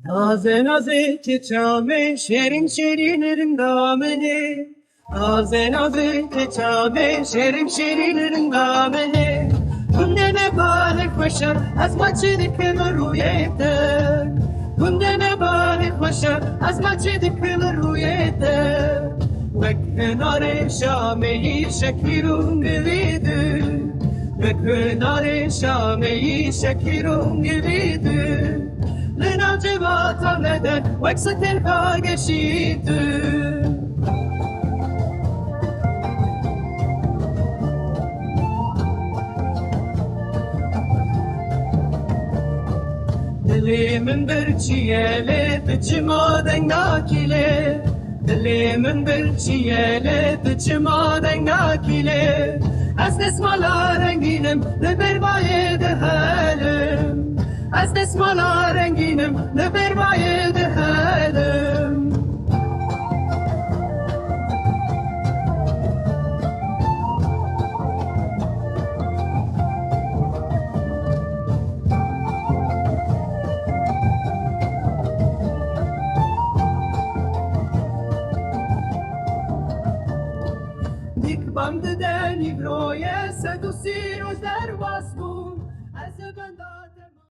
Naze naze çiçeğime şerin şerinin damene. Naze naze çiçeğime şerin şerinin damene. Kunde ne balık başa az maçı kılır rüyete. Kunde ne balık başa az maçı kılır rüyete. Beknare şameyi şekirun gülüdü. Beknare şameyi şekirun gülüdü. لنعجبات مدى وكسة الفاقشيت دلي من برشيالي بجمادن ناكلي دلي من برشيالي بجمادن ناكلي أسنس مالا رنگينم لبرباية دهالم از دستمالا رنگینم لبربای دهالم دیک بند دنی بروی سد و سیروز در واسبو